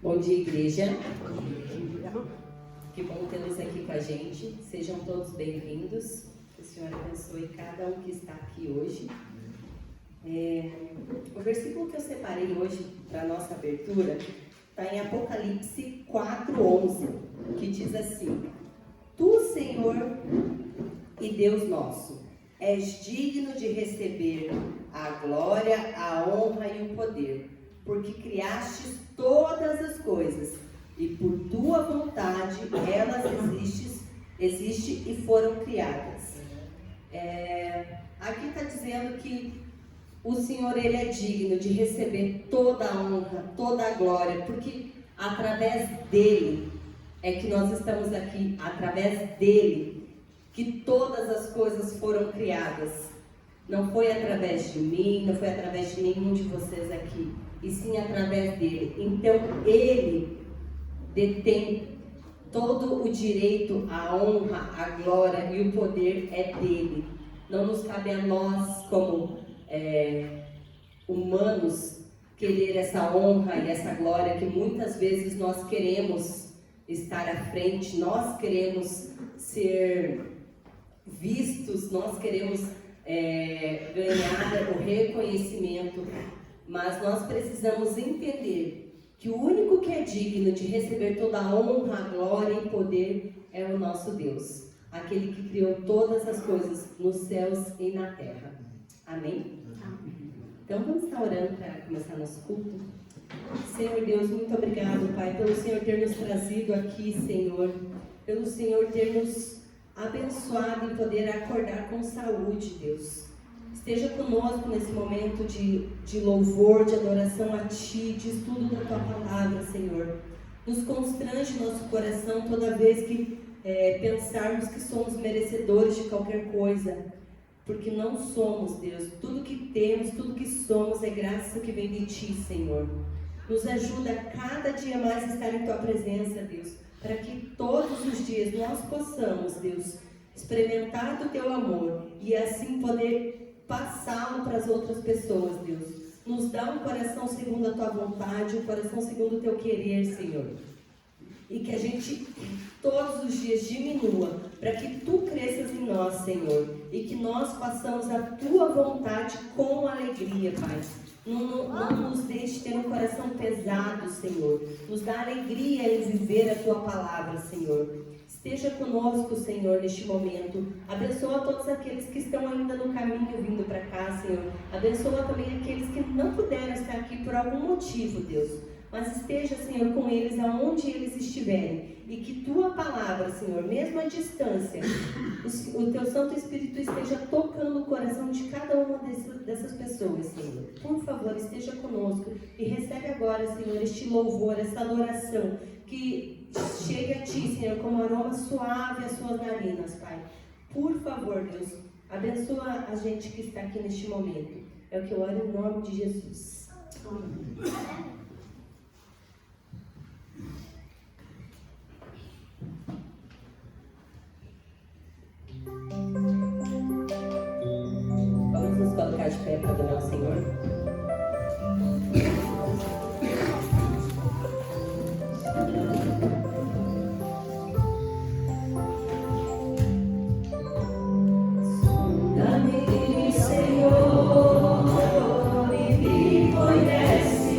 Bom dia, igreja. Que bom tê-los aqui com a gente. Sejam todos bem-vindos. Que o Senhor abençoe cada um que está aqui hoje. O versículo que eu separei hoje para a nossa abertura está em Apocalipse 4:11, que diz assim: Tu, Senhor e Deus nosso, és digno de receber a glória, a honra e o poder, porque criastes todas as coisas, e por tua vontade elas existem e foram criadas. Aqui está dizendo que o Senhor, Ele é digno de receber toda a honra, toda a glória, porque através dEle é que nós estamos aqui, através dEle que todas as coisas foram criadas. Não foi através de mim, não foi através de nenhum de vocês aqui, e sim através dele. Então, ele detém todo o direito, a honra, a glória e o poder é dele. Não nos cabe a nós, como humanos, querer essa honra e essa glória que muitas vezes nós queremos estar à frente, nós queremos ser vistos, nós queremos ganhar o reconhecimento, mas nós precisamos entender que o único que é digno de receber toda a honra, a glória e poder é o nosso Deus, aquele que criou todas as coisas nos céus e na terra. Amém? Então vamos estar orando para começar nosso culto. Senhor Deus, muito obrigado, Pai, pelo Senhor ter nos trazido aqui, Senhor, pelo Senhor ter nos abençoado em poder acordar com saúde, Deus. Esteja conosco nesse momento de louvor, de adoração a Ti, de estudo da Tua Palavra, Senhor. Nos constrange nosso coração toda vez que pensarmos que somos merecedores de qualquer coisa, porque não somos, Deus. Tudo que temos, tudo que somos é graça que vem de Ti, Senhor. Nos ajuda a cada dia mais estar em Tua presença, Deus, para que todos os dias nós possamos, Deus, experimentar do Teu amor e assim poder passá-lo para as outras pessoas, Deus. Nos dá um coração segundo a Tua vontade, um coração segundo o Teu querer, Senhor. E que a gente todos os dias diminua, para que Tu cresças em nós, Senhor, e que nós façamos a Tua vontade com alegria, Pai. Não nos deixe ter um coração pesado, Senhor. Nos dá alegria em viver a Tua palavra, Senhor. Esteja conosco, Senhor, neste momento. Abençoa todos aqueles que estão ainda no caminho vindo para cá, Senhor. Abençoa também aqueles que não puderam estar aqui por algum motivo, Deus. Mas esteja, Senhor, com eles aonde eles estiverem. E que Tua palavra, Senhor, mesmo à distância, o Teu Santo Espírito esteja tocando o coração de cada uma dessas pessoas, Senhor. Por favor, esteja conosco e recebe agora, Senhor, este louvor, esta adoração, que chegue a Ti, Senhor, como aroma suave às Suas narinas, Pai. Por favor, Deus, abençoa a gente que está aqui neste momento. É o que eu oro em nome de Jesus. Amém. Vamos nos colocar de pé para adorar o Senhor. Sonda-me, Senhor, e me conhece.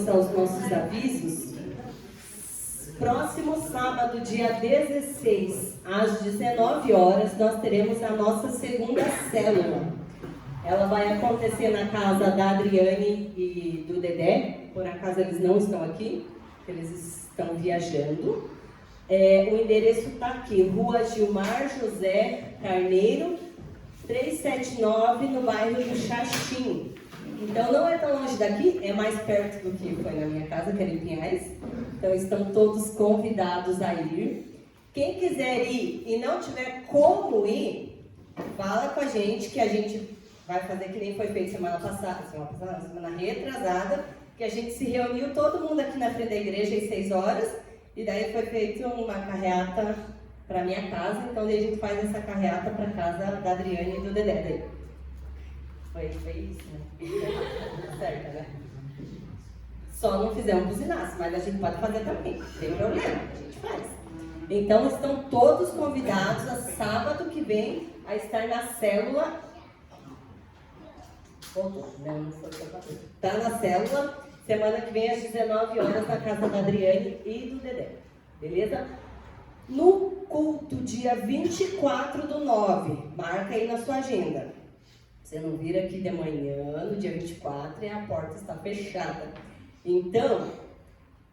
vamos aos nossos avisos. Próximo sábado, dia 16, às 19 horas, nós teremos a nossa segunda célula. Ela vai acontecer na casa da Adriane e do Dedé. Por acaso eles não estão aqui, eles estão viajando. O endereço está aqui, Rua Gilmar José Carneiro, 379, no bairro do Xaxim. Então não é tão longe daqui, é mais perto do que foi na minha casa, que era em Pinhais. Então estão todos convidados a ir. Quem quiser ir e não tiver como ir, fala com a gente, que a gente vai fazer que nem foi feito semana retrasada, que a gente se reuniu todo mundo aqui na frente da igreja às 6 horas, e daí foi feita uma carreata para minha casa, então daí a gente faz essa carreata para casa da Adriane e do Dedé daí. Foi isso, né? Certo, né? Só não fizemos buzinaço, mas a gente pode fazer também, não tem problema, a gente faz. Então estão todos convidados a sábado que vem a estar na célula. Voltou, não foi o que eu falei. Está na célula, semana que vem às 19 horas na casa da Adriane e do Dedé, beleza? No culto, dia 24/9, marca aí na sua agenda. Você não vir aqui de manhã, no dia 24, e a porta está fechada. Então,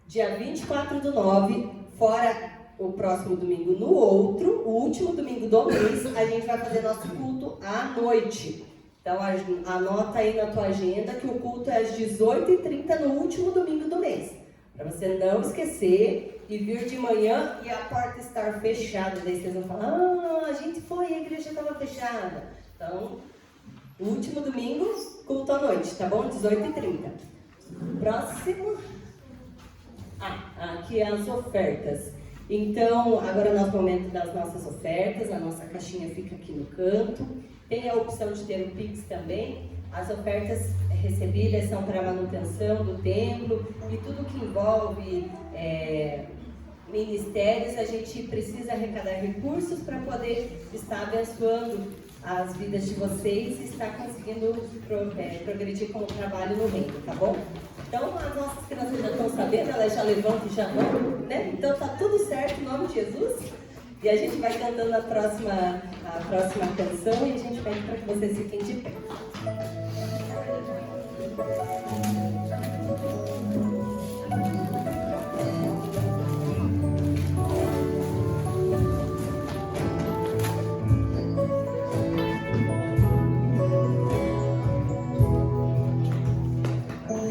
dia 24/9, fora o próximo domingo, no outro, o último domingo do mês, a gente vai fazer nosso culto à noite. Então, anota aí na tua agenda que o culto é às 18h30 no último domingo do mês. Para você não esquecer e vir de manhã e a porta estar fechada. Daí vocês vão falar, a gente foi e a igreja estava fechada. Então, o último domingo, culto à noite, tá bom? 18h30. Próximo. Aqui as ofertas. Então, agora é nosso momento das nossas ofertas. A nossa caixinha fica aqui no canto. Tem a opção de ter o Pix também. As ofertas recebidas são para a manutenção do templo e tudo que envolve ministérios. A gente precisa arrecadar recursos para poder estar abençoando as vidas de vocês e estar conseguindo progredir com o trabalho no reino, tá bom? Então, as nossas crianças já estão sabendo, elas já levantam e já vão, né? Então, tá tudo certo em nome de Jesus. E a gente vai cantando a próxima canção e a gente pede para que vocês fiquem de pé.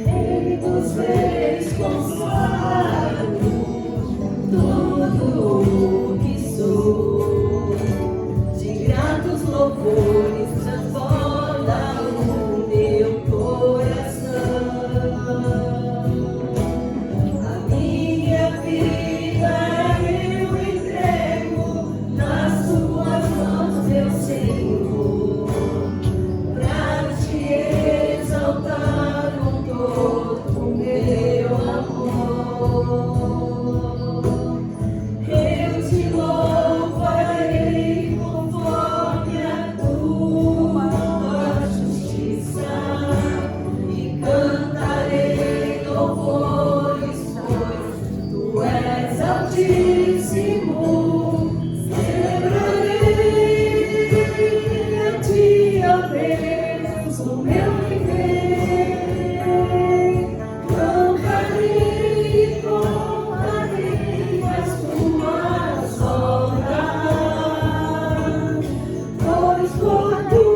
Rei dos reis, consagrado, tudo que sou, de gratos louvores transborda o meu coração. A minha vida eu entrego nas tuas mãos, meu Senhor, pra te exaltar com todo o meu amor. Eu te louvarei conforme a tua justiça e cantarei louvores, pois tu és altíssimo. Celebrarei a ti, ó Deus, o meu viver. Cantarei e contarei as tuas obras, pois por tua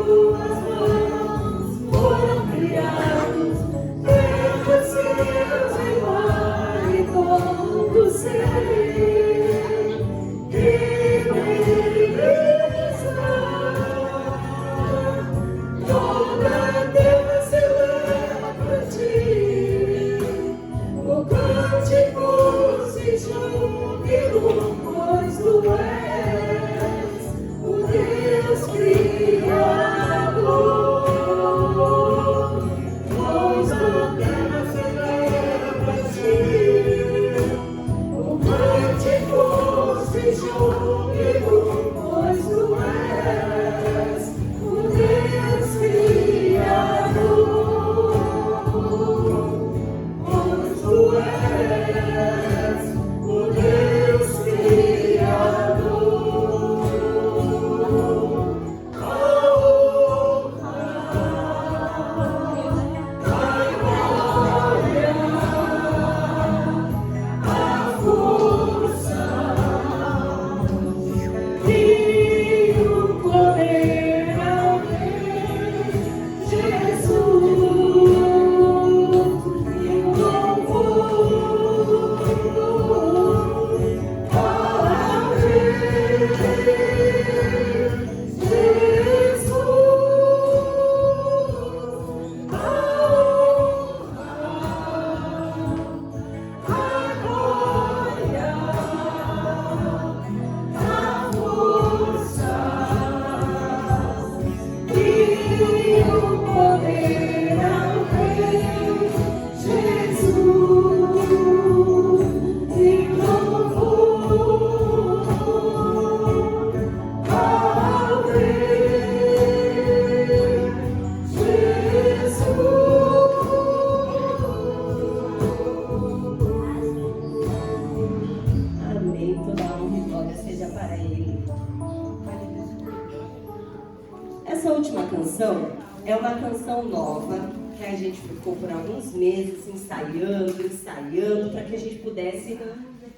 Essa última canção é uma canção nova que a gente ficou por alguns meses ensaiando, para que a gente pudesse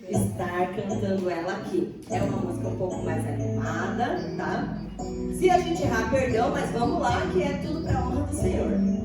estar cantando ela aqui. É uma música um pouco mais animada, tá? Se a gente errar, perdão, mas vamos lá, que é tudo para a honra do Senhor.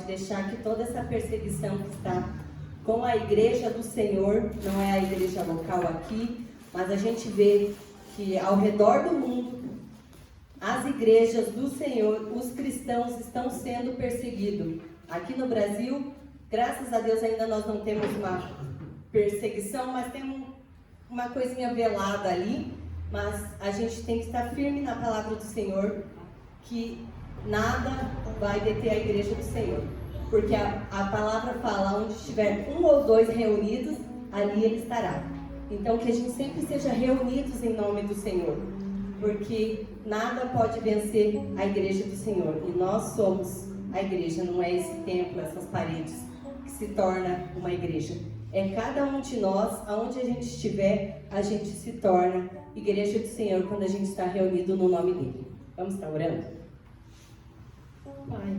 Deixar que toda essa perseguição que está com a igreja do Senhor, não é a igreja local aqui, mas a gente vê que ao redor do mundo, as igrejas do Senhor, os cristãos estão sendo perseguidos. Aqui no Brasil, graças a Deus ainda nós não temos uma perseguição, mas temos uma coisinha velada ali, mas a gente tem que estar firme na palavra do Senhor, que nada vai deter a igreja do Senhor. Porque a palavra fala, onde estiver 1 ou 2 reunidos, ali Ele estará. Então que a gente sempre seja reunidos em nome do Senhor, porque nada pode vencer a igreja do Senhor. E nós somos a igreja, não é esse templo, essas paredes, que se torna uma igreja. É cada um de nós, aonde a gente estiver, a gente se torna igreja do Senhor quando a gente está reunido no nome dEle. Vamos estar orando? Pai,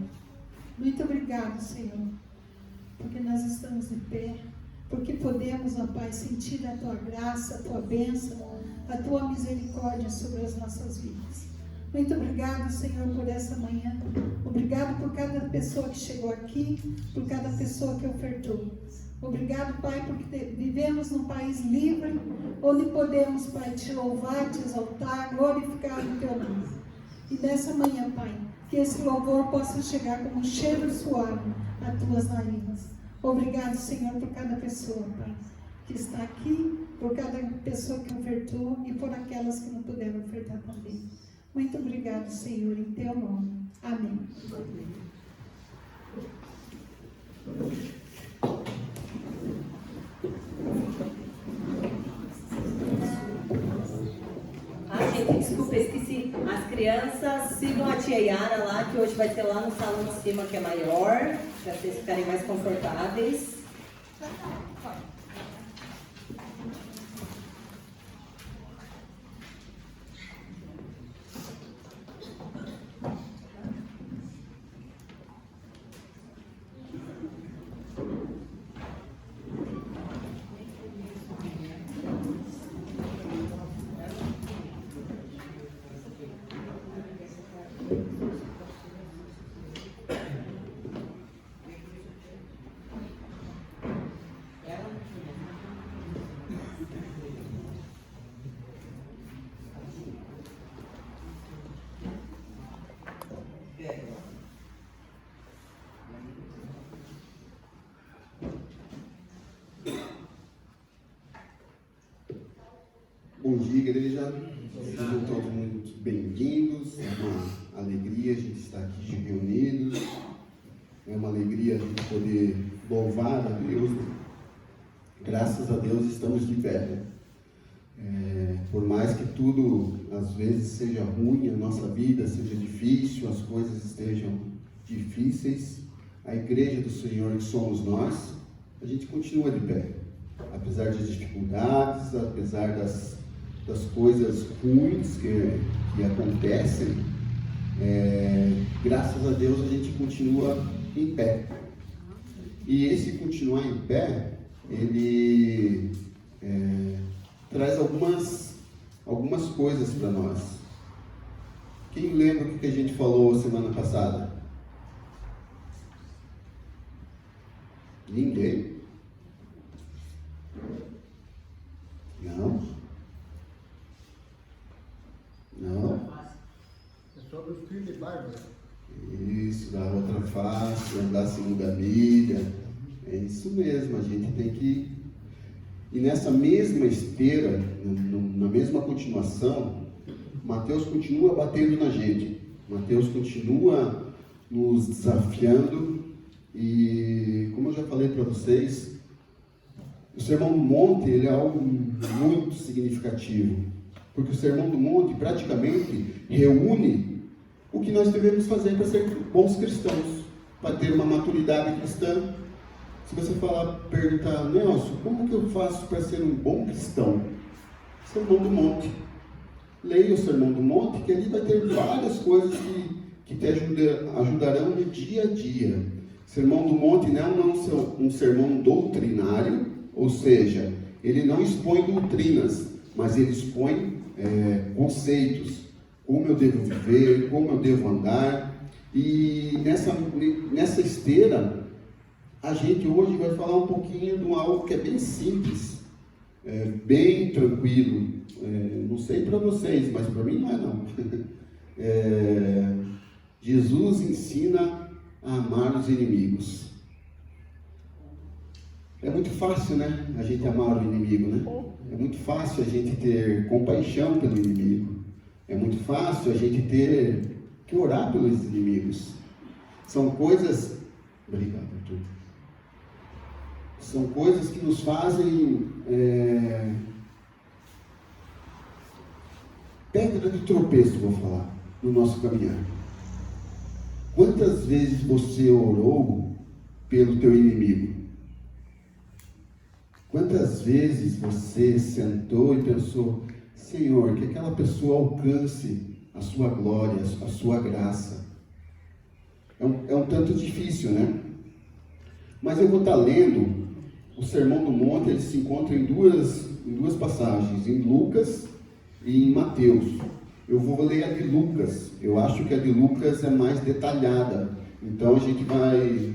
muito obrigado, Senhor, porque nós estamos de pé, porque podemos, ó Pai, sentir a Tua graça, a Tua bênção, a Tua misericórdia sobre as nossas vidas. Muito obrigado, Senhor, por essa manhã. Obrigado por cada pessoa que chegou aqui, por cada pessoa que ofertou. Obrigado, Pai, porque vivemos num país livre, onde podemos, Pai, Te louvar, Te exaltar, glorificar o Teu nome. E nessa manhã, Pai, que esse louvor possa chegar como um cheiro suave a Tuas narinas. Obrigado, Senhor, por cada pessoa, Pai, que está aqui, por cada pessoa que ofertou e por aquelas que não puderam ofertar também. Muito obrigado, Senhor, em Teu nome. Amém. Gente, desculpa, esqueci. As crianças sigam a tia Yara lá, que hoje vai ser lá no salão de cima, que é maior, para vocês ficarem mais confortáveis. Bom dia, igreja. Sejam todos muito bem-vindos. É uma alegria a gente estar aqui reunidos. É uma alegria a gente poder louvar a Deus. Graças a Deus estamos de pé. Por mais que tudo, às vezes, seja ruim, a nossa vida seja difícil, as coisas estejam difíceis, a igreja do Senhor, que somos nós, a gente continua de pé. Apesar das dificuldades, apesar das coisas ruins que acontecem, graças a Deus a gente continua em pé. E esse continuar em pé, ele traz algumas coisas para nós. Quem lembra o que a gente falou semana passada? Ninguém? Não? Não? É sobre o filho de Bárbara. Isso, da outra face, andar a segunda milha. É isso mesmo, a gente tem que... E nessa mesma esteira, na mesma continuação, Mateus continua batendo na gente. Mateus continua nos desafiando. E como eu já falei para vocês, o Sermão do Monte ele é algo muito significativo. Porque o Sermão do Monte praticamente reúne o que nós devemos fazer para ser bons cristãos, para ter uma maturidade cristã. Se você perguntar, Nelson, como que eu faço para ser um bom cristão? Sermão do Monte. Leia o Sermão do Monte, que ali vai ter várias coisas que te ajudarão no dia a dia. Sermão do Monte não é um sermão doutrinário, ou seja, ele não expõe doutrinas, mas ele expõe conceitos, como eu devo viver, como eu devo andar. E nessa esteira, a gente hoje vai falar um pouquinho de algo que é bem simples, bem tranquilo. Não sei para vocês, mas para mim não é não. Jesus ensina a amar os inimigos. É muito fácil, né? A gente amar o inimigo, né? É muito fácil a gente ter compaixão pelo inimigo. É muito fácil a gente ter que orar pelos inimigos. São coisas... Obrigado, Arthur. São coisas que nos fazem pedra de tropeço, vou falar, no nosso caminhar. Quantas vezes você orou pelo teu inimigo? Quantas vezes você sentou e pensou, Senhor, que aquela pessoa alcance a sua glória, a sua graça? É um tanto difícil, né? Mas eu vou estar lendo o Sermão do Monte. Ele se encontra em duas passagens, em Lucas e em Mateus. Eu vou ler a de Lucas. Eu acho que a de Lucas é mais detalhada, então a gente vai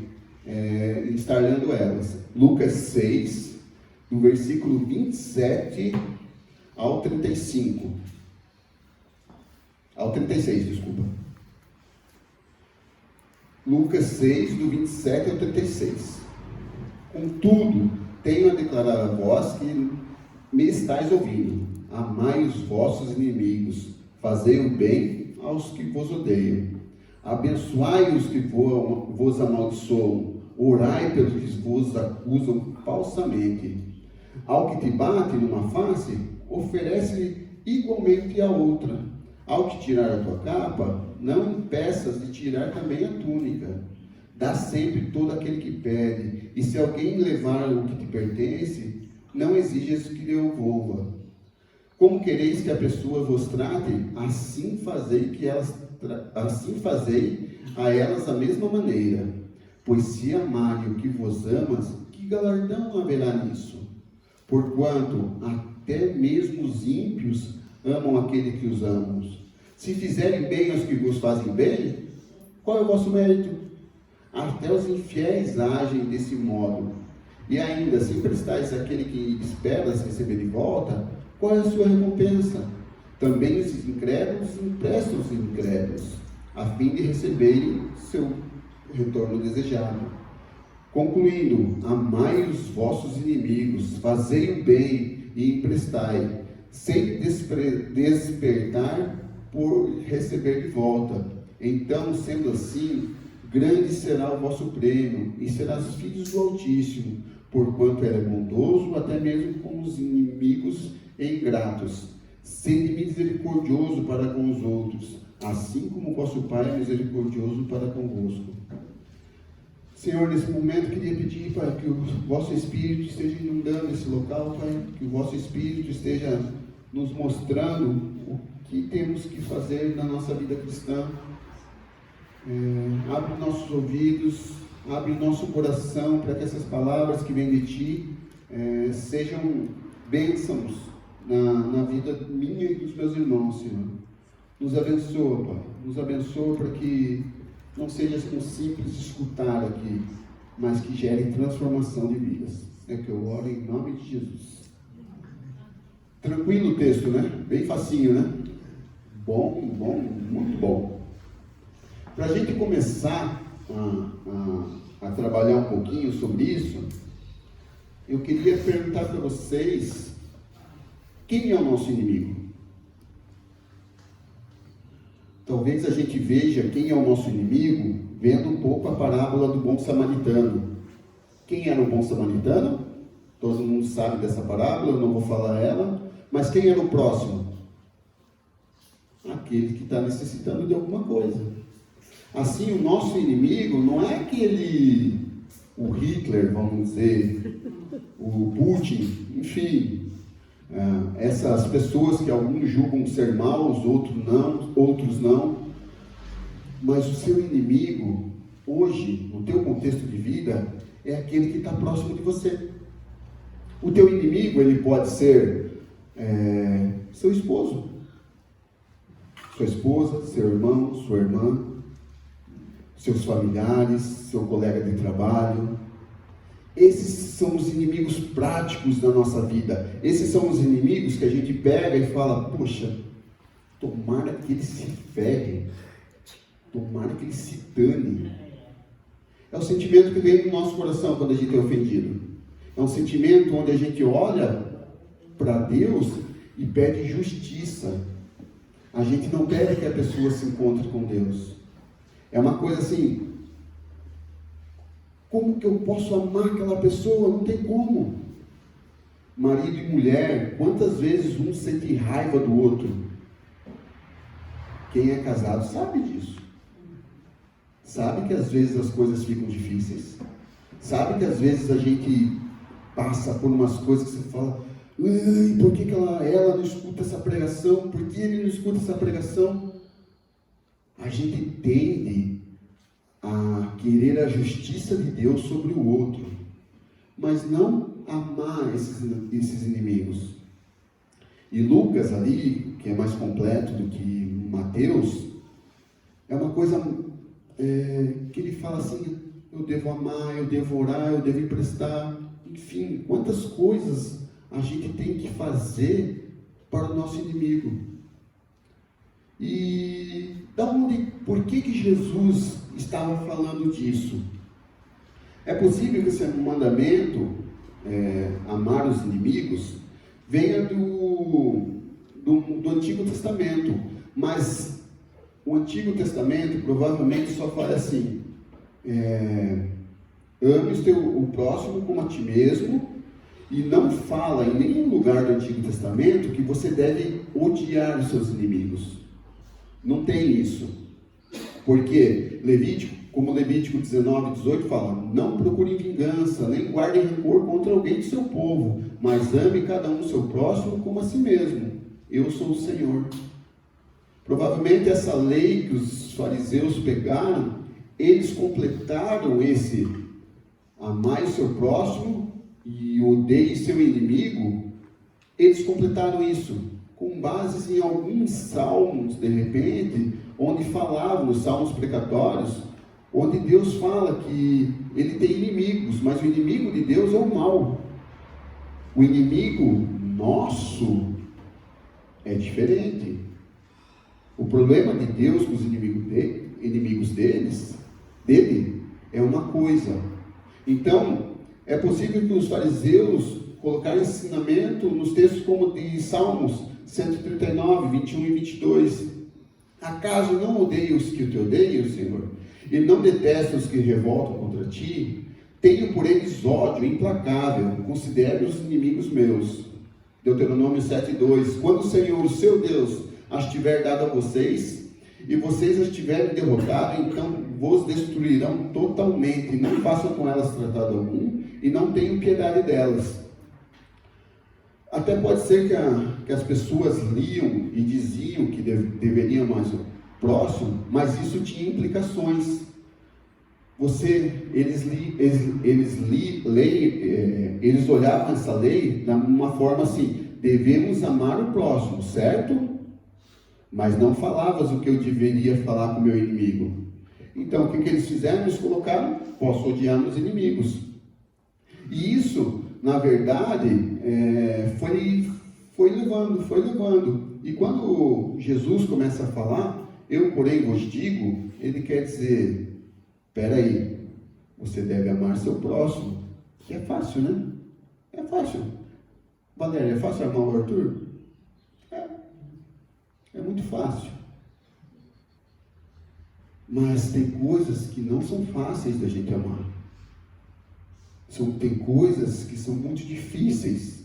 estar lendo elas. Lucas 6, do versículo 27 ao 35. Ao 36, desculpa. Lucas 6, do 27 ao 36. Contudo, tenho a declarar a vós que me estáis ouvindo. Amai os vossos inimigos, fazei o bem aos que vos odeiam. Abençoai os que vos amaldiçoam, orai pelos que vos acusam falsamente. Ao que te bate numa face, oferece-lhe igualmente a outra. Ao que tirar a tua capa, não impeças de tirar também a túnica. Dá sempre todo aquele que pede, e se alguém levar o que te pertence, não exijas que lhe devolva. Como quereis que a pessoa vos trate, assim fazei a elas a mesma maneira. Pois se amarem o que vos amas, que galardão haverá nisso? Porquanto até mesmo os ímpios amam aquele que os ama. Se fizerem bem aos que vos fazem bem, qual é o vosso mérito? Até os infiéis agem desse modo. E ainda, se prestais àquele que esperas receber de volta, qual é a sua recompensa? Também os incrédulos emprestam os incrédulos, a fim de receberem seu retorno desejado. Concluindo, amai os vossos inimigos, fazei o bem e emprestai, sem despertar por receber de volta. Então, sendo assim, grande será o vosso prêmio, e serás filhos do Altíssimo, porquanto ele é bondoso até mesmo com os inimigos e ingratos. Sede misericordioso para com os outros, assim como vosso Pai é misericordioso para convosco. Senhor, nesse momento queria pedir, Pai, que o vosso Espírito esteja inundando esse local, Pai, que o vosso Espírito esteja nos mostrando o que temos que fazer na nossa vida cristã. Abre nossos ouvidos, abre nosso coração para que essas palavras que vêm de Ti sejam bênçãos na vida minha e dos meus irmãos, Senhor. Nos abençoa, Pai, nos abençoa para que não seja um simples escutar aqui, mas que gere transformação de vidas. É que eu oro em nome de Jesus. Tranquilo o texto, né? Bem facinho, né? Bom, muito bom. Para a gente começar a trabalhar um pouquinho sobre isso, eu queria perguntar para vocês, quem é o nosso inimigo? Talvez a gente veja quem é o nosso inimigo vendo um pouco a parábola do bom samaritano. Quem era o bom samaritano? Todo mundo sabe dessa parábola, eu não vou falar ela. Mas quem era o próximo? Aquele que está necessitando de alguma coisa. Assim, o nosso inimigo não é o Hitler, vamos dizer, o Putin, enfim. Essas pessoas que alguns julgam ser maus, outros não. Mas o seu inimigo, hoje, no teu contexto de vida, é aquele que está próximo de você. O teu inimigo, ele pode ser seu esposo, sua esposa, seu irmão, sua irmã, seus familiares, seu colega de trabalho. Esses são os inimigos práticos da nossa vida. Esses são os inimigos que a gente pega e fala, poxa, tomara que ele se ferre, tomara que ele se dane. É o sentimento que vem do nosso coração quando a gente é ofendido. É um sentimento onde a gente olha para Deus e pede justiça. A gente não pede que a pessoa se encontre com Deus. É uma coisa assim, como que eu posso amar aquela pessoa? Não tem como. Marido e mulher, quantas vezes um sente raiva do outro? Quem é casado sabe disso. Sabe que às vezes as coisas ficam difíceis. Sabe que às vezes a gente passa por umas coisas que você fala, por que ela não escuta essa pregação? Por que ele não escuta essa pregação? A gente tende a querer a justiça de Deus sobre o outro, mas não amar esses inimigos. E Lucas ali, que é mais completo do que Mateus, é uma coisa que ele fala assim, eu devo amar, eu devo orar, eu devo emprestar, enfim, quantas coisas a gente tem que fazer para o nosso inimigo. E por que Jesus estava falando disso? É possível que esse mandamento, amar os inimigos, venha do Antigo Testamento, mas o Antigo Testamento provavelmente só fala assim, ame o próximo como a ti mesmo, e não fala em nenhum lugar do Antigo Testamento que você deve odiar os seus inimigos. Não tem isso. Porque como Levítico 19, 18 fala, não procure vingança, nem guarde rancor contra alguém do seu povo, mas ame cada um o seu próximo como a si mesmo. Eu sou o Senhor. Provavelmente essa lei que os fariseus pegaram, eles completaram esse amar o seu próximo e odeie seu inimigo. Eles completaram isso com bases em alguns salmos, de repente, onde falavam, nos salmos precatórios, onde Deus fala que ele tem inimigos, mas o inimigo de Deus é o mal. O inimigo nosso é diferente. O problema de Deus com os inimigos dele é uma coisa. Então, é possível que os fariseus colocaram ensinamento nos textos como de Salmos 139, 21 e 22. Acaso não odeio os que te odeiam, Senhor? E não detesto os que revoltam contra ti? Tenho por eles ódio implacável, considero-os inimigos meus. Deuteronômio 7:2. Quando o Senhor, o seu Deus, as tiver dado a vocês, e vocês as tiverem derrotado, então vos destruirão totalmente. Não façam com elas tratado algum, e não tenham piedade delas. Até pode ser que as pessoas liam e diziam que deveriam amar o próximo, mas isso tinha implicações. Eles olhavam essa lei de uma forma assim, devemos amar o próximo, certo? Mas não falavas o que eu deveria falar com o meu inimigo. Então, o que eles fizeram? Eles colocaram, posso odiar meus inimigos. E isso, na verdade, foi levando. E quando Jesus começa a falar, eu, porém, vos digo, ele quer dizer, espera aí, você deve amar seu próximo. Que é fácil, né? É fácil. Valéria, é fácil amar o Arthur? É muito fácil. Mas tem coisas que não são fáceis da gente amar. Tem coisas que são muito difíceis.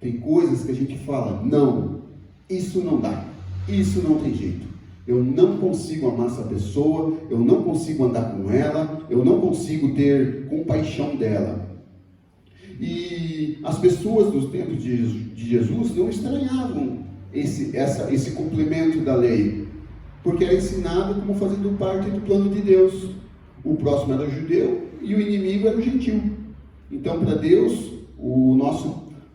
Tem coisas que a gente fala, não, isso não dá, isso não tem jeito. Eu não consigo amar essa pessoa, eu não consigo andar com ela, eu não consigo ter compaixão dela. E as pessoas dos tempos de Jesus não estranhavam esse cumprimento da lei, porque era ensinado como fazendo parte do plano de Deus. O próximo era o judeu e o inimigo era o gentil. Então, para Deus,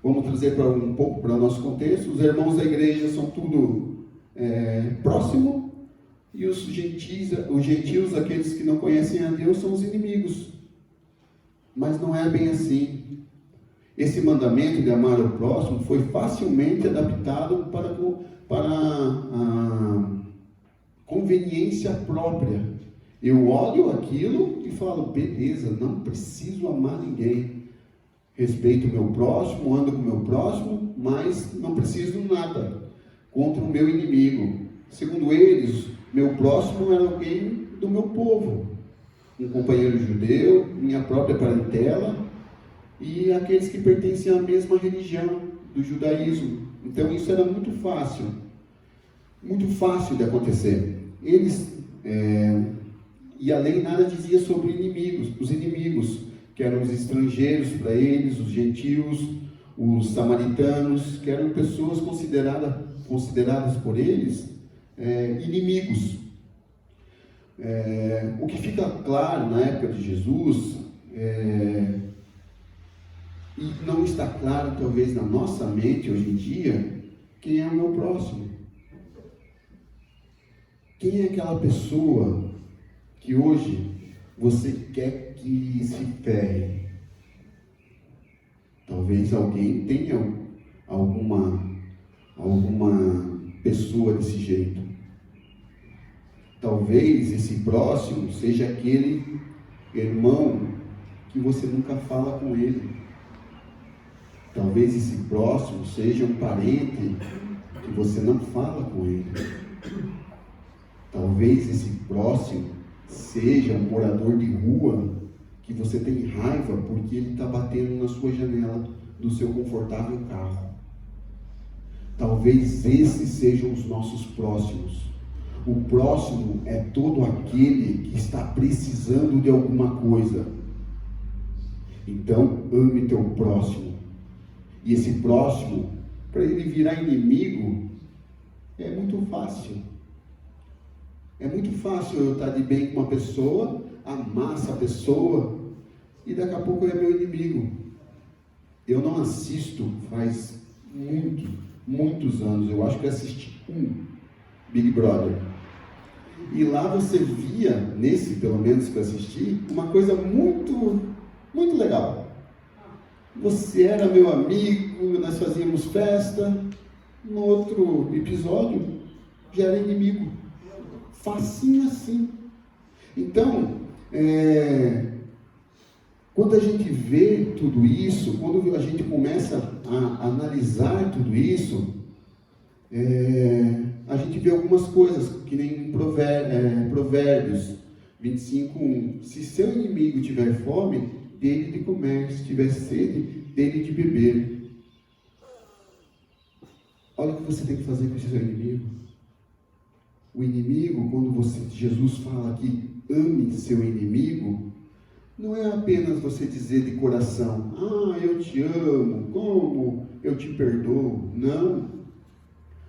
vamos trazer um pouco para o nosso contexto, os irmãos da igreja são tudo próximo, e os gentios, aqueles que não conhecem a Deus, são os inimigos. Mas não é bem assim. Esse mandamento de amar o próximo foi facilmente adaptado para a conveniência própria. Eu olho aquilo e falo, beleza, não preciso amar ninguém. Respeito o meu próximo, ando com o meu próximo, mas não preciso nada contra o meu inimigo. Segundo eles, meu próximo era alguém do meu povo. Um companheiro judeu, minha própria parentela e aqueles que pertencem à mesma religião do judaísmo. Então isso era muito fácil de acontecer. E a lei nada dizia sobre os inimigos, que eram os estrangeiros para eles, os gentios, os samaritanos, que eram pessoas consideradas por eles inimigos. O que fica claro na época de Jesus, e não está claro talvez na nossa mente hoje em dia, quem é o meu próximo? Quem é aquela pessoa que hoje você quer que se ferre? Talvez alguém tenha alguma pessoa desse jeito. Talvez esse próximo seja aquele irmão que você nunca fala com ele. Talvez esse próximo seja um parente que você não fala com ele. Talvez esse próximo seja um morador de rua que você tem raiva porque ele está batendo na sua janela do seu confortável carro. Talvez esses sejam os nossos próximos. O próximo é todo aquele que está precisando de alguma coisa. Então, ame teu próximo. E esse próximo, para ele virar inimigo, é muito fácil. É muito fácil eu estar de bem com uma pessoa, amar essa pessoa, e daqui a pouco é meu inimigo. Eu não assisto faz muitos anos, eu acho que eu assisti Big Brother. E lá você via, nesse pelo menos que eu assisti, uma coisa muito legal. Você era meu amigo, nós fazíamos festa. No outro episódio, já era inimigo. Facinho assim. Então, quando a gente vê tudo isso, quando a gente começa a analisar tudo isso, a gente vê algumas coisas, que nem Provérbios 25:1. Se seu inimigo tiver fome, dele de comer, se tiver sede, dele de beber. Olha o que você tem que fazer com esse seu inimigo. O inimigo, quando Jesus fala que ame seu inimigo, não é apenas você dizer de coração, eu te amo, como eu te perdoo. Não.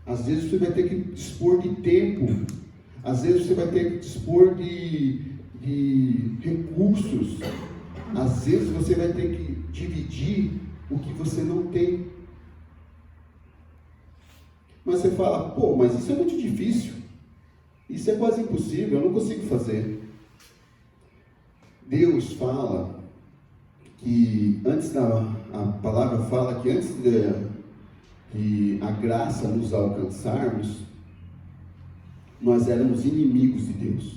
Às vezes você vai ter que dispor de tempo, às vezes você vai ter que dispor de recursos, às vezes você vai ter que dividir o que você não tem. Mas você fala, mas isso é muito difícil, isso é quase impossível, eu não consigo fazer. Deus fala que a palavra fala que antes de a graça nos alcançarmos, nós éramos inimigos de Deus.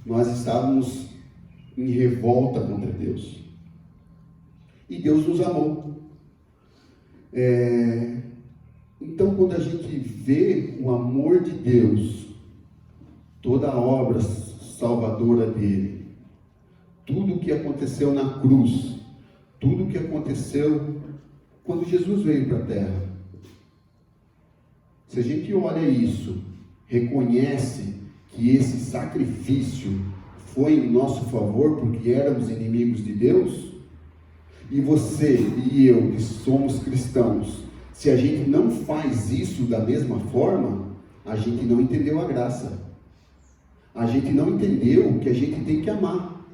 Nós estávamos em revolta contra Deus. E Deus nos amou. Então, quando a gente vê o amor de Deus, toda a obra salvadora dele, tudo o que aconteceu na cruz, tudo o que aconteceu quando Jesus veio para a terra, se a gente olha isso, reconhece que esse sacrifício foi em nosso favor, porque éramos inimigos de Deus, e você e eu, que somos cristãos, se a gente não faz isso da mesma forma, a gente não entendeu a graça. A gente não entendeu que a gente tem que amar,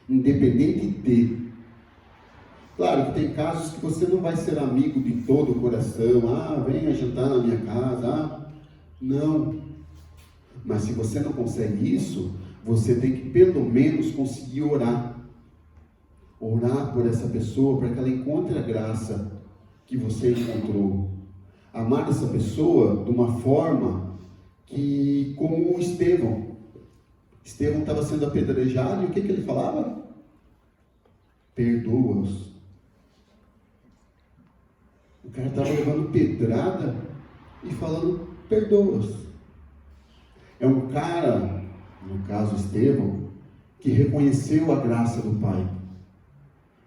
independente de. Claro que tem casos que você não vai ser amigo de todo o coração. Venha jantar na minha casa. Não. Mas se você não consegue isso, você tem que pelo menos conseguir orar. Orar por essa pessoa para que ela encontre a graça que você encontrou. Amar essa pessoa de uma forma que, como o Estevão estava sendo apedrejado, e o que ele falava? Perdoa-os. O cara estava levando pedrada e falando, perdoa-os. É um cara, no caso Estevão, que reconheceu a graça do Pai.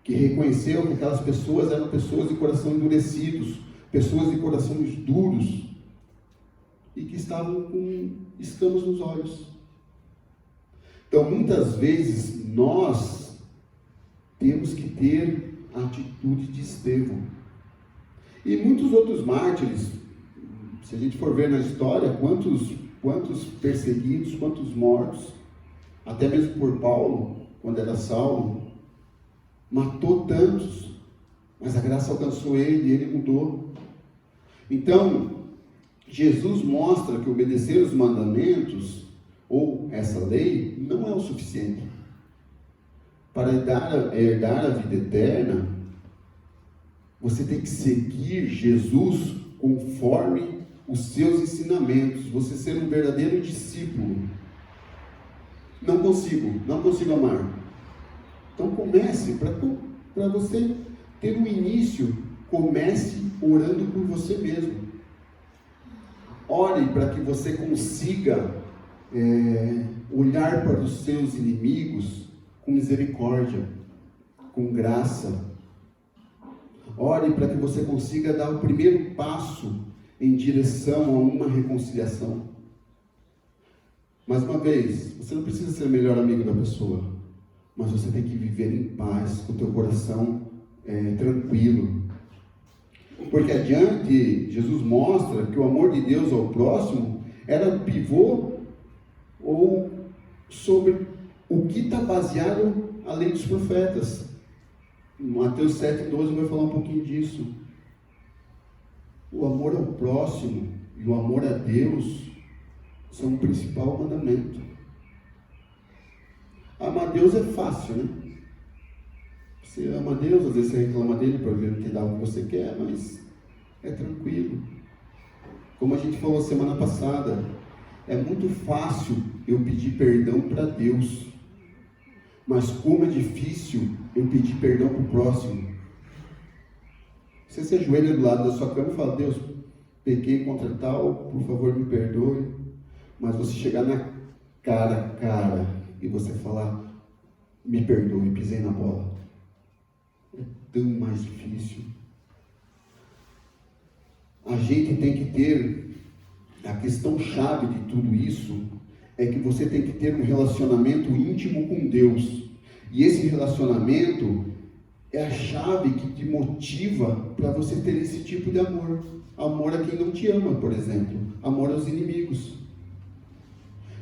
Que reconheceu que aquelas pessoas eram pessoas de coração endurecidos, pessoas de corações duros, e que estavam com escamas nos olhos. Então, muitas vezes, nós temos que ter a atitude de Estevão. E muitos outros mártires, se a gente for ver na história, quantos perseguidos, quantos mortos, até mesmo por Paulo, quando era Saulo, matou tantos, mas a graça alcançou ele e ele mudou. Então, Jesus mostra que obedecer os mandamentos, ou essa lei, não é o suficiente. Para herdar a vida eterna, você tem que seguir Jesus conforme os seus ensinamentos, você ser um verdadeiro discípulo. Não consigo amar. Então comece, para você ter um início, comece orando por você mesmo. Ore para que você consiga olhar para os seus inimigos com misericórdia, com graça. Ore para que você consiga dar o primeiro passo em direção a uma reconciliação. Mais uma vez, você não precisa ser o melhor amigo da pessoa, mas você tem que viver em paz, com o teu coração tranquilo. Porque adiante, Jesus mostra que o amor de Deus ao próximo era pivô ou sobre o que está baseado a lei dos profetas. Mateus 7,12 vai falar um pouquinho disso. O amor ao próximo e o amor a Deus são o principal mandamento. Amar Deus é fácil, né? Você ama Deus, às vezes você reclama dele para ele não te dar o que você quer, mas é tranquilo. Como a gente falou semana passada, é muito fácil eu pedir perdão para Deus, mas como é difícil eu pedir perdão para o próximo. Você se ajoelha do lado da sua cama e fala, Deus, pequei contra tal, por favor me perdoe. Mas você chegar na cara a cara e você falar, me perdoe, pisei na bola. É tão mais difícil. A gente tem que ter, a questão chave de tudo isso, é que você tem que ter um relacionamento íntimo com Deus. E esse relacionamento é a chave que te motiva para você ter esse tipo de amor. Amor a quem não te ama, por exemplo. Amor aos inimigos.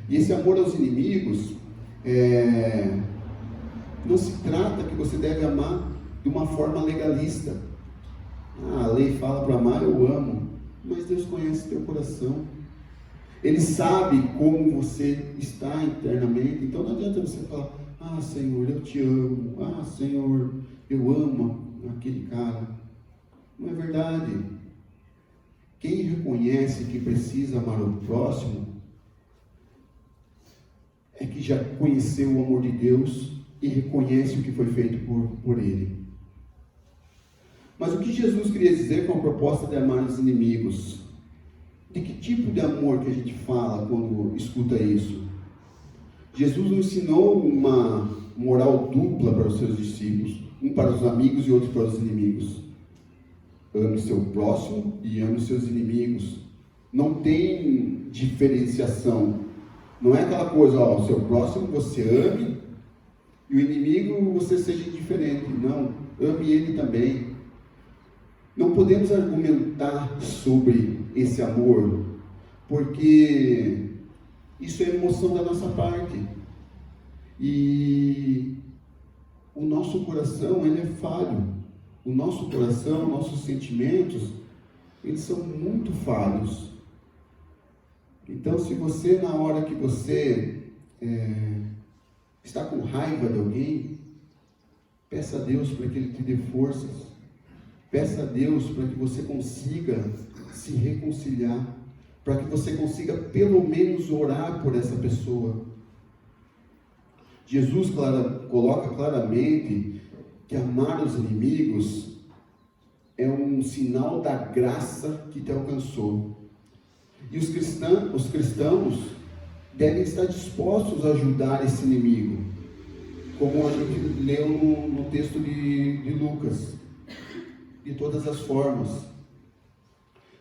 E esse amor aos inimigos, não se trata que você deve amar de uma forma legalista. A lei fala para amar, eu amo. Mas Deus conhece teu coração. Ele sabe como você está internamente. Então não adianta você falar, Senhor, eu te amo. Senhor, eu amo aquele cara. Não é verdade. Quem reconhece que precisa amar o próximo, é que já conheceu o amor de Deus e reconhece o que foi feito por Ele. Mas o que Jesus queria dizer com a proposta de amar os inimigos? De que tipo de amor que a gente fala quando escuta isso? Jesus nos ensinou uma moral dupla para os seus discípulos, um para os amigos e outro para os inimigos. Ame seu próximo e ame seus inimigos. Não tem diferenciação. Não é aquela coisa, o seu próximo você ame e o inimigo você seja indiferente. Não, ame ele também. Não podemos argumentar sobre esse amor, porque isso é emoção da nossa parte. E o nosso coração, ele é falho. O nosso coração, nossos sentimentos, eles são muito falhos. Então, se você, na hora que você está com raiva de alguém, Peça a Deus para que Ele te dê forças. Peça a Deus para que você consiga se reconciliar, para que você consiga pelo menos orar por essa pessoa. Jesus coloca claramente que amar os inimigos é um sinal da graça que te alcançou. E os cristãos devem estar dispostos a ajudar esse inimigo, como a gente leu no texto de Lucas, de todas as formas.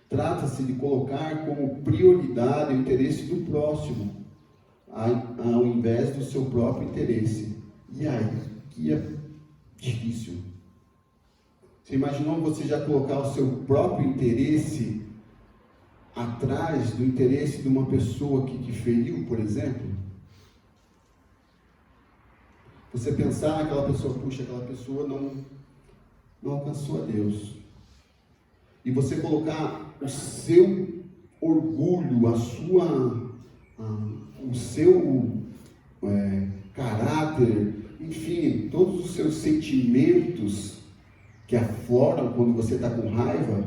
Trata-se de colocar como prioridade o interesse do próximo, ao invés do seu próprio interesse. E aí, que é difícil. Você imaginou você já colocar o seu próprio interesse atrás do interesse de uma pessoa que te feriu, por exemplo? Você pensar naquela pessoa, puxa, aquela pessoa não alcançou a Deus. E você colocar o seu orgulho, o seu caráter, enfim, todos os seus sentimentos que afloram quando você está com raiva,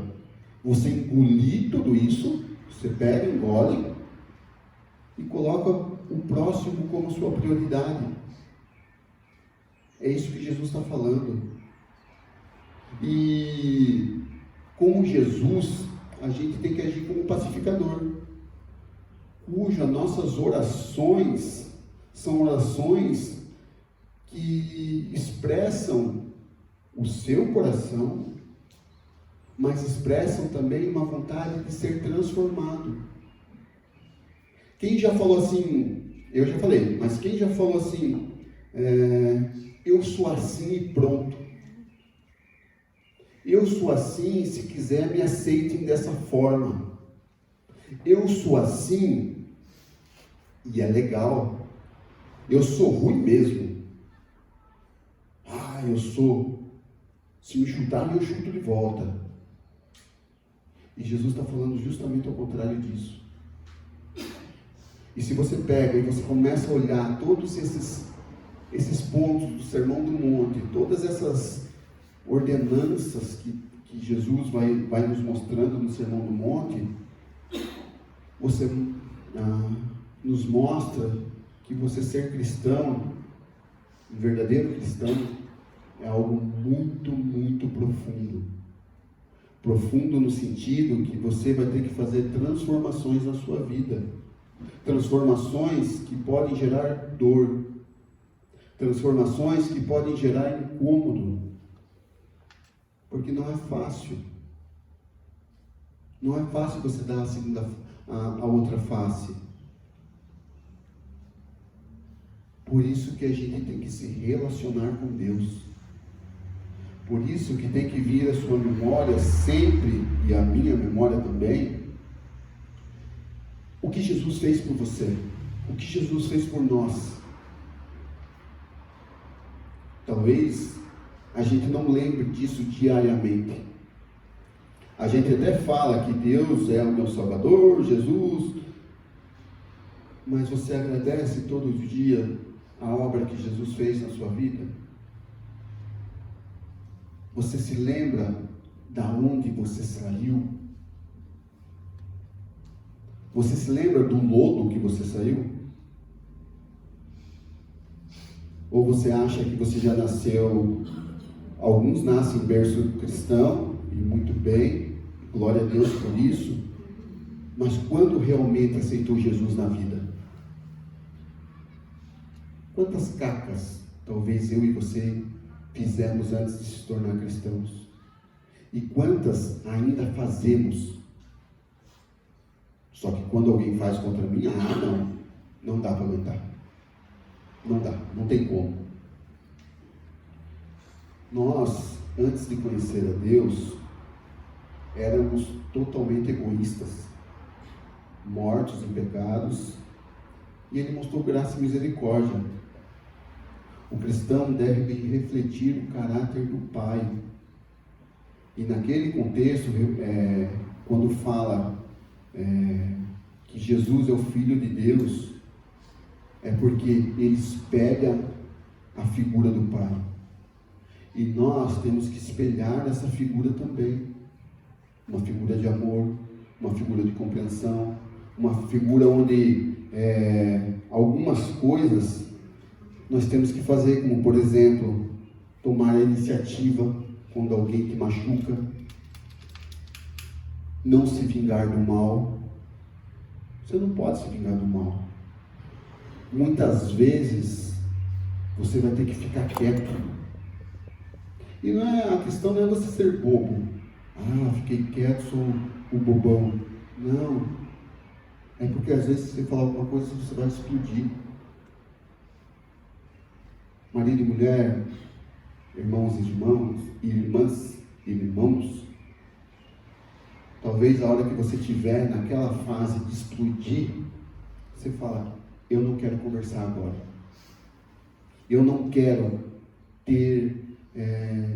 você engolir tudo isso, você pega, engole e coloca o próximo como sua prioridade. É isso que Jesus está falando. E como Jesus, a gente tem que agir como pacificador, cujas nossas orações são orações que expressam o seu coração, mas expressam também uma vontade de ser transformado. Quem já falou assim, eu já falei, mas quem já falou assim, eu sou assim e pronto. Eu sou assim, se quiser me aceitem dessa forma. Eu sou assim e é legal. Eu sou ruim mesmo. Eu sou. Se me chutarem, eu chuto de volta. E Jesus está falando justamente ao contrário disso. E se você pega e você começa a olhar todos esses pontos do Sermão do Monte, todas essas ordenanças que Jesus vai nos mostrando no Sermão do Monte, você nos mostra que você ser cristão, um verdadeiro cristão, é algo muito, muito profundo. Profundo no sentido que você vai ter que fazer transformações na sua vida. Transformações que podem gerar dor. Transformações que podem gerar incômodo. Porque não é fácil. Não é fácil você dar a outra face. Por isso que a gente tem que se relacionar com Deus. Por isso que tem que vir a sua memória sempre, e a minha memória também, o que Jesus fez por você, o que Jesus fez por nós. Talvez a gente não lembre disso diariamente. A gente até fala que Deus é o meu Salvador, Jesus, mas você agradece todos os dias a obra que Jesus fez na sua vida? Você se lembra da onde você saiu? Você se lembra do lodo que você saiu? Ou você acha que você já nasceu? Alguns nascem em berço cristão, e muito bem, glória a Deus por isso. Mas quando realmente aceitou Jesus na vida? Quantas cacas talvez eu e você fizemos antes de se tornar cristãos? E quantas ainda fazemos? Só que quando alguém faz contra mim, não dá para aguentar. Não dá, não tem como. Nós, antes de conhecer a Deus, éramos totalmente egoístas, mortos em pecados, e Ele mostrou graça e misericórdia. O cristão deve refletir o caráter do Pai. E naquele contexto, quando fala que Jesus é o Filho de Deus, é porque ele espelha a figura do Pai. E nós temos que espelhar essa figura também. Uma figura de amor, uma figura de compreensão, uma figura onde algumas coisas nós temos que fazer, como por exemplo, tomar a iniciativa quando alguém te machuca, não se vingar do mal. Você não pode se vingar do mal. Muitas vezes você vai ter que ficar quieto. E a questão não é você ser bobo. Fiquei quieto, sou o bobão. Não. É porque às vezes você falar alguma coisa, você vai explodir. Marido e mulher, irmãos e irmãs e irmãos, talvez a hora que você estiver naquela fase de explodir, você fala, eu não quero conversar agora. Eu não quero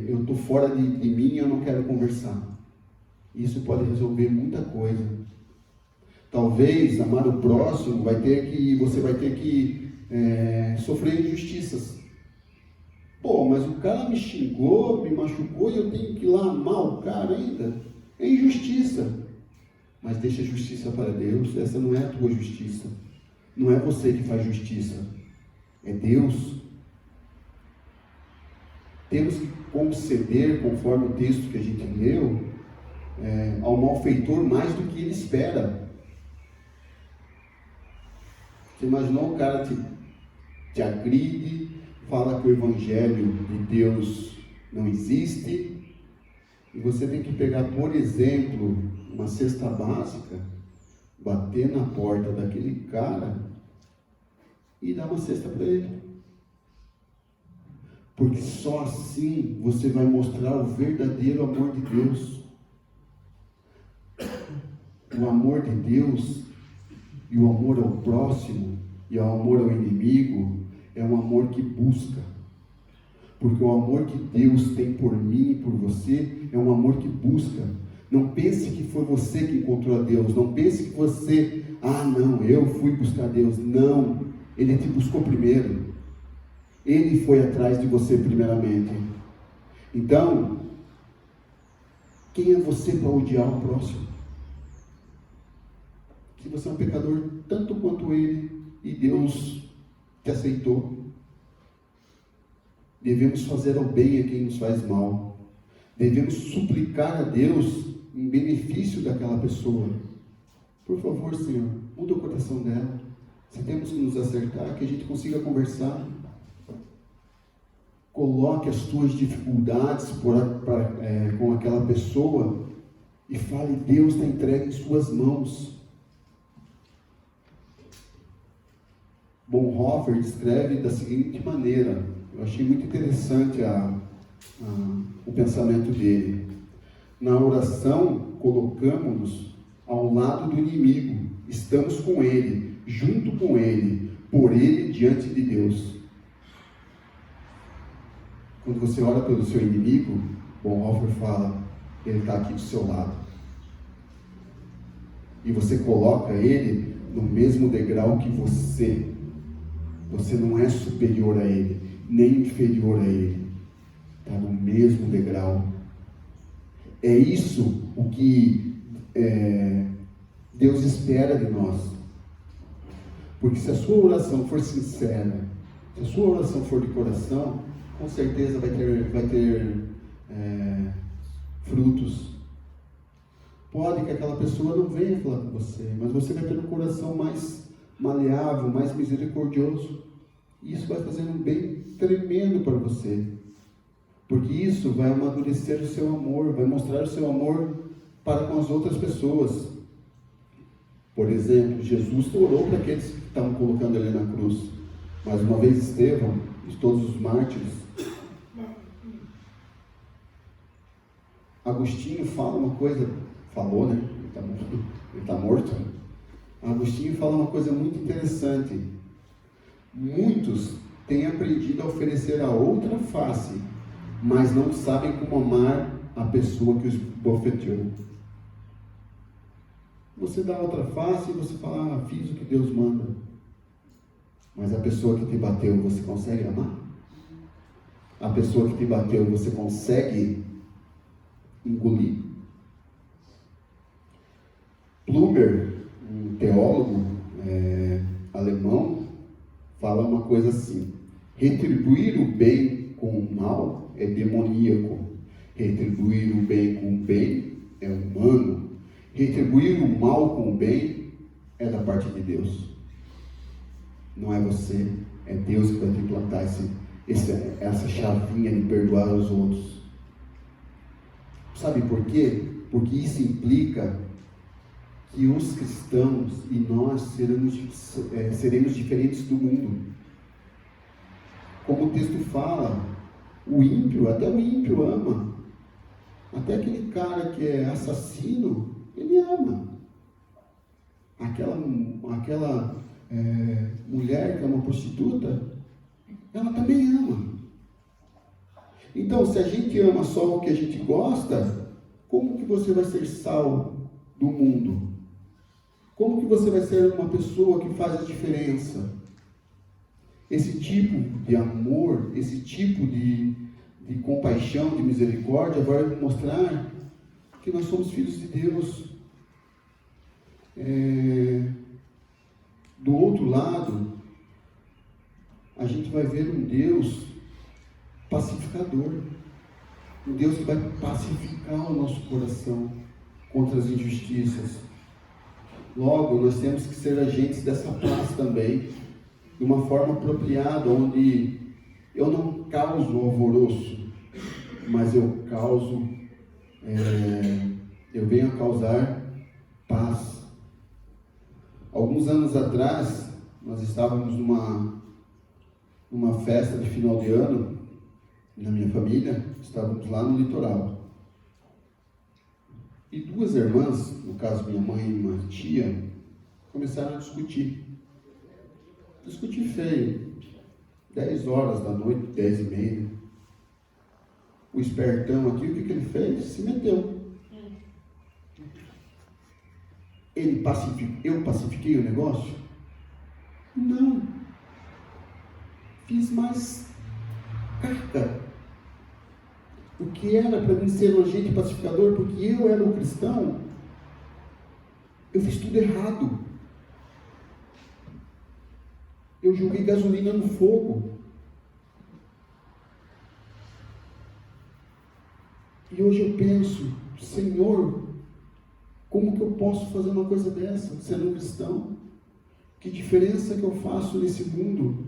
eu estou fora de mim e eu não quero conversar. Isso pode resolver muita coisa. Talvez amar o próximo você vai ter que sofrer injustiças. Mas o cara me xingou, me machucou e eu tenho que ir lá amar o cara ainda. É injustiça. Mas deixa a justiça para Deus. Essa não é a tua justiça. Não é você que faz justiça. É Deus. Temos que conceder, conforme o texto que a gente leu, ao malfeitor mais do que ele espera. Você imaginou o cara te agride, fala que o evangelho de Deus não existe, e você tem que pegar, por exemplo, uma cesta básica, bater na porta daquele cara e dar uma cesta para ele. Porque só assim você vai mostrar o verdadeiro amor de Deus. O amor de Deus e o amor ao próximo e o amor ao inimigo é um amor que busca. Porque o amor que Deus tem por mim e por você é um amor que busca. Não pense que foi você que encontrou a Deus. Não pense que você, não, eu fui buscar Deus. Não, Ele te buscou primeiro. Ele foi atrás de você primeiramente. Então, quem é você para odiar o próximo? Se você é um pecador tanto quanto ele, e Deus te aceitou. Devemos fazer o bem a quem nos faz mal. Devemos suplicar a Deus em benefício daquela pessoa. Por favor, Senhor, muda o coração dela. Se temos que nos acertar, que a gente consiga conversar. Coloque as tuas dificuldades com aquela pessoa e fale, Deus está entregue em suas mãos. Bonhoeffer descreve da seguinte maneira, eu achei muito interessante o pensamento dele. Na oração, colocamos-nos ao lado do inimigo, estamos com ele, junto com ele, por ele, diante de Deus. Quando você ora pelo seu inimigo, Bonhoeffer fala, ele está aqui do seu lado. E você coloca ele no mesmo degrau que você. Você não é superior a ele, nem inferior a ele. Está no mesmo degrau. É isso o que Deus espera de nós. Porque se a sua oração for sincera, se a sua oração for de coração, com certeza vai ter frutos. Pode que aquela pessoa não venha falar com você, mas você vai ter um coração mais maleável, mais misericordioso. E isso vai fazer um bem tremendo para você. Porque isso vai amadurecer o seu amor, vai mostrar o seu amor para com as outras pessoas. Por exemplo, Jesus orou para aqueles que estavam colocando ele na cruz. Mais uma vez Estevão e todos os mártires. Agostinho fala uma coisa, falou, né? Ele está morto. Agostinho fala uma coisa muito interessante. Muitos têm aprendido a oferecer a outra face, mas não sabem como amar a pessoa que os bofeteou. Você dá outra face e você fala, fiz o que Deus manda. Mas a pessoa que te bateu, você consegue amar? a pessoa que te bateu, você consegue engolir? Plummer, um teólogo alemão, fala uma coisa assim: retribuir o bem com o mal é demoníaco, retribuir o bem com o bem é humano, retribuir o mal com o bem é da parte de Deus. Não é você, é Deus que vai te implantar essa chavinha de perdoar os outros. Sabe por quê? Porque isso implica que os cristãos e nós seremos diferentes do mundo. Como o texto fala, o ímpio, até o ímpio ama. Até aquele cara que é assassino, ele ama. Aquela mulher que é uma prostituta, ela também ama. Então, se a gente ama só o que a gente gosta, como que você vai ser sal do mundo? Como que você vai ser uma pessoa que faz a diferença? Esse tipo de amor, esse tipo de compaixão, de misericórdia, vai mostrar que nós somos filhos de Deus. Do outro lado, a gente vai ver um Deus pacificador, um Deus que vai pacificar o nosso coração contra as injustiças. Logo, nós temos que ser agentes dessa paz também, de uma forma apropriada, onde eu não causo alvoroço, mas eu venho a causar paz. Alguns anos atrás, nós estávamos numa festa de final de ano, na minha família, estávamos lá no litoral. E duas irmãs, no caso minha mãe e uma tia, começaram a discutir. Discutir feio. 10 horas da noite, 10h30. O espertão aqui, o que ele fez? Se meteu. Eu pacifiquei o negócio? Não. Fiz mais carga. O que era para mim ser um agente pacificador, porque eu era um cristão, eu fiz tudo errado. Eu joguei gasolina no fogo. E hoje eu penso, Senhor, como que eu posso fazer uma coisa dessa, sendo um cristão? Que diferença que eu faço nesse mundo?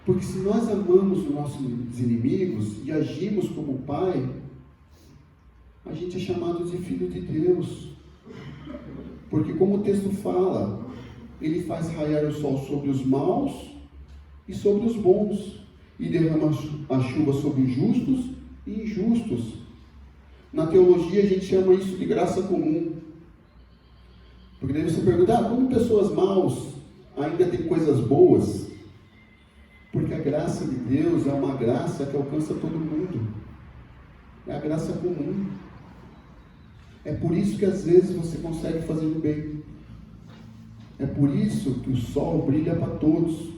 Porque se nós amamos os nossos inimigos e agimos como Pai, a gente é chamado de filho de Deus. Porque como o texto fala, Ele faz raiar o sol sobre os maus e sobre os bons, e derrama a chuva sobre os justos e injustos. Na teologia a gente chama isso de graça comum. Porque daí você pergunta, como pessoas maus ainda têm coisas boas? Porque a graça de Deus é uma graça que alcança todo mundo. É a graça comum. É por isso que às vezes você consegue fazer o bem. É por isso que o sol brilha para todos.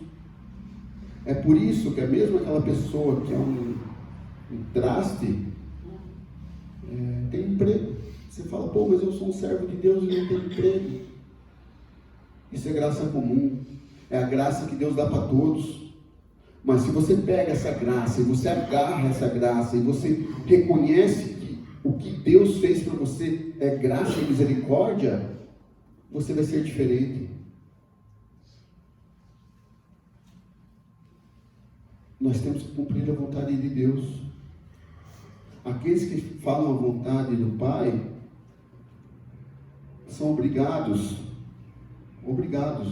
É por isso que mesmo aquela pessoa que é um traste, tem emprego. Você fala, mas eu sou um servo de Deus e não tenho emprego. Isso é graça comum. É a graça que Deus dá para todos. Mas se você pega essa graça e você agarra essa graça e você reconhece que o que Deus fez para você é graça e misericórdia, você vai ser diferente. Nós temos que cumprir a vontade de Deus. Aqueles que falam a vontade do Pai são obrigados,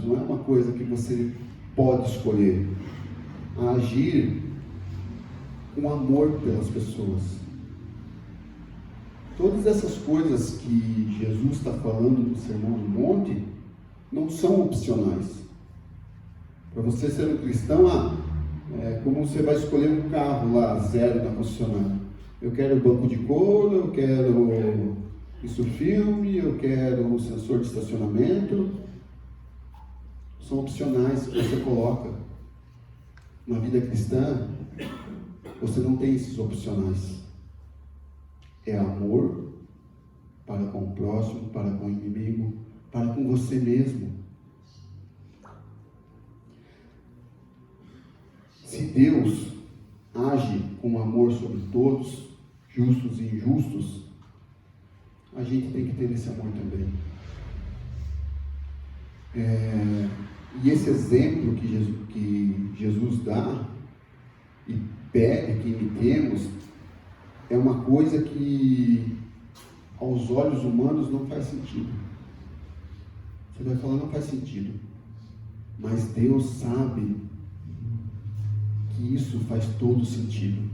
não é uma coisa que você pode escolher, a agir com amor pelas pessoas. Todas essas coisas que Jesus está falando no Sermão do Monte não são opcionais. Para você ser um cristão, como você vai escolher um carro lá, zero na concessionária. Eu quero banco de couro, eu quero isso filme, eu quero um sensor de estacionamento. São opcionais que você coloca. Na vida cristã, você não tem esses opcionais. É amor para com o próximo, para com o inimigo, para com você mesmo. Se Deus age com amor sobre todos, justos e injustos, a gente tem que ter esse amor também. E esse exemplo que Jesus dá e pede que imitemos é uma coisa que aos olhos humanos não faz sentido. Você vai falar, não faz sentido. Mas Deus sabe que isso faz todo sentido.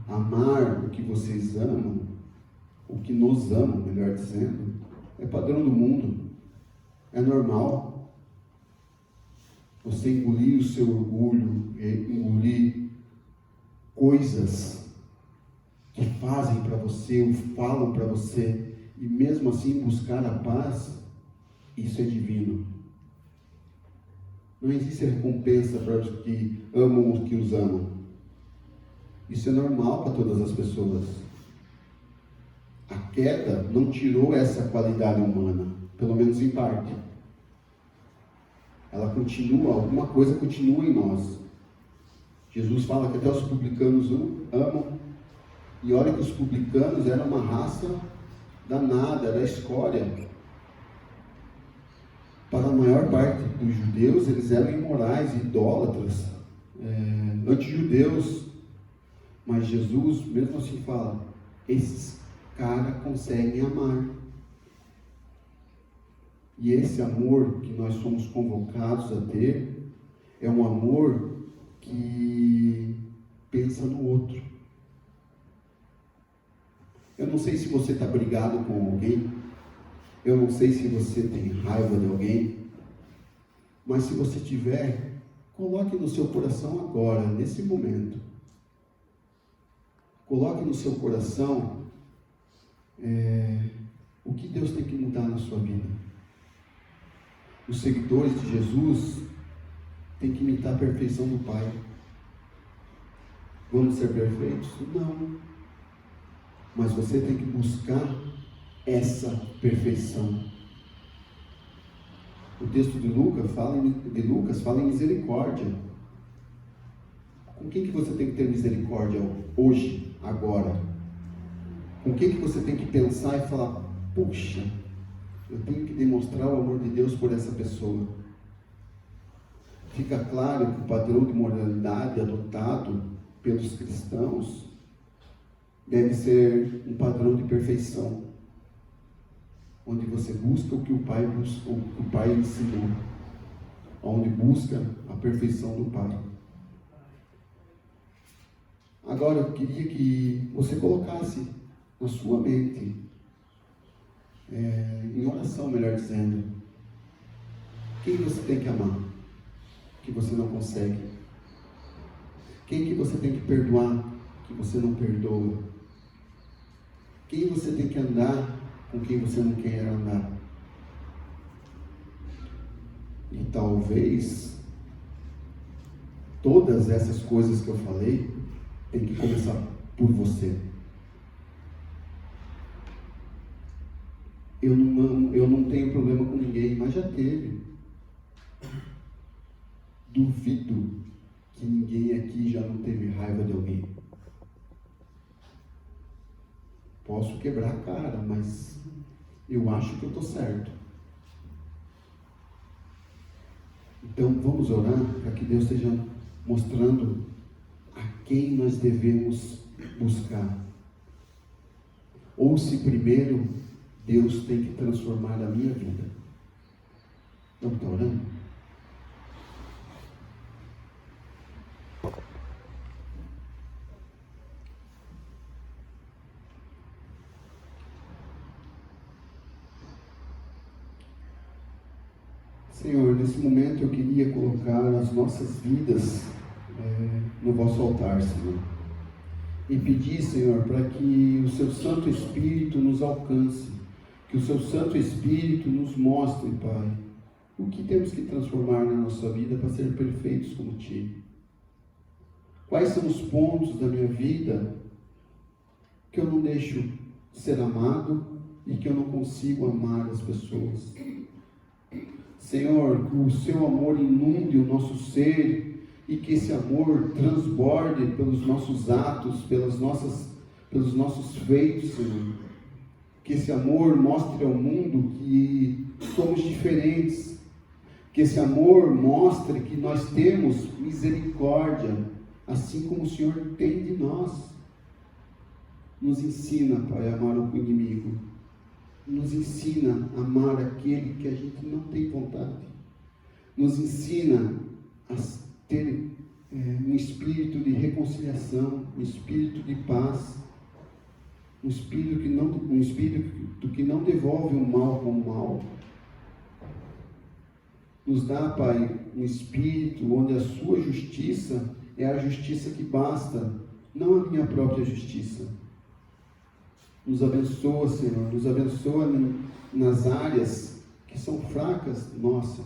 Amar o que vocês amam, o que nos amam, melhor dizendo, é padrão do mundo. É normal. Você engolir o seu orgulho, engolir coisas que fazem para você ou falam para você, e mesmo assim buscar a paz, isso é divino. Não existe recompensa para os que amam os que os amam. Isso é normal para todas as pessoas. A queda não tirou essa qualidade humana, pelo menos em parte. Ela continua, alguma coisa continua em nós. Jesus fala que até os publicanos amam. E olha que os publicanos eram uma raça danada, era a escória. Para a maior parte dos judeus, eles eram imorais, idólatras, anti-judeus. Mas Jesus, mesmo assim, fala, esses caras conseguem amar. E esse amor que nós somos convocados a ter, é um amor que pensa no outro. Eu não sei se você está brigado com alguém, eu não sei se você tem raiva de alguém, mas se você tiver, coloque no seu coração agora, nesse momento. Coloque no seu coração o que Deus tem que mudar na sua vida. Os seguidores de Jesus têm que imitar a perfeição do Pai. Vamos ser perfeitos? Não. Mas você tem que buscar essa perfeição. O texto de Lucas fala em misericórdia. Com quem que você tem que ter misericórdia hoje, agora? Com quem que você tem que pensar e falar, puxa, eu tenho que demonstrar o amor de Deus por essa pessoa. Fica claro que o padrão de moralidade adotado pelos cristãos deve ser um padrão de perfeição, onde você busca o que o Pai ensinou, onde busca a perfeição do Pai. Agora eu queria que você colocasse na sua mente, em oração, melhor dizendo, quem você tem que amar, que você não consegue? Quem que você tem que perdoar, que você não perdoa? Quem você tem que andar, com quem você não quer andar? E talvez todas essas coisas que eu falei tem que começar por você. Eu não tenho problema com ninguém, mas já teve. Duvido que ninguém aqui já não teve raiva de alguém. Posso quebrar a cara, mas eu acho que eu estou certo. Então vamos orar para que Deus esteja mostrando a quem nós devemos buscar. Ou se primeiro Deus tem que transformar a minha vida. Vamos estar orando? Senhor, nesse momento eu queria colocar as nossas vidas no vosso altar, Senhor. E pedir, Senhor, para que o seu Santo Espírito nos alcance, que o seu Santo Espírito nos mostre, Pai, O que temos que transformar na nossa vida para ser perfeitos como Ti? Quais são os pontos da minha vida que eu não deixo ser amado e que eu não consigo amar as pessoas? Senhor, que o Seu amor inunde o nosso ser e que esse amor transborde pelos nossos atos, pelos nossos feitos, Senhor. Que esse amor mostre ao mundo que somos diferentes. Que esse amor mostre que nós temos misericórdia, assim como o Senhor tem de nós. Nos ensina, Pai, a amar o inimigo. Nos ensina a amar aquele que a gente não tem vontade. Nos ensina a ter um espírito de reconciliação, um espírito de paz, um espírito que não devolve o mal com o mal. Nos dá, Pai, um espírito onde a Sua justiça é a justiça que basta, não a minha própria justiça. Nos abençoa, Senhor, nos abençoa nas áreas que são fracas, nossa.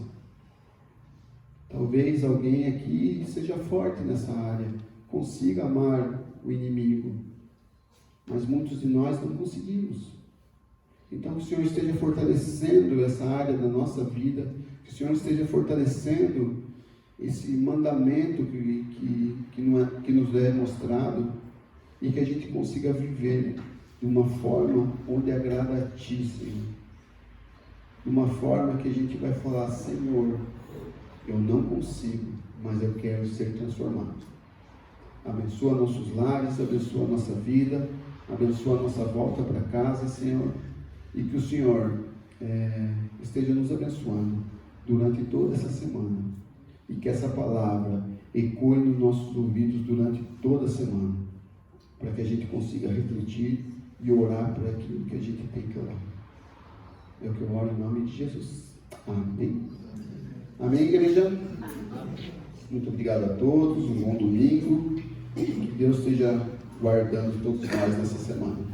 Talvez alguém aqui seja forte nessa área, consiga amar o inimigo, mas muitos de nós não conseguimos. Então que o Senhor esteja fortalecendo essa área da nossa vida, que o Senhor esteja fortalecendo esse mandamento que nos é mostrado e que a gente consiga viver de uma forma onde agrada a Ti, Senhor. De uma forma que a gente vai falar, Senhor, eu não consigo, mas eu quero ser transformado. Abençoa nossos lares, abençoa a nossa vida, abençoa a nossa volta para casa, Senhor, e que o Senhor esteja nos abençoando durante toda essa semana, e que essa palavra ecoe nos nossos ouvidos durante toda a semana, para que a gente consiga refletir e orar por aquilo que a gente tem que orar. É o que eu oro em nome de Jesus. Amém. Amém, igreja? Muito obrigado a todos, um bom domingo, que Deus esteja guardando todos nós nessa semana.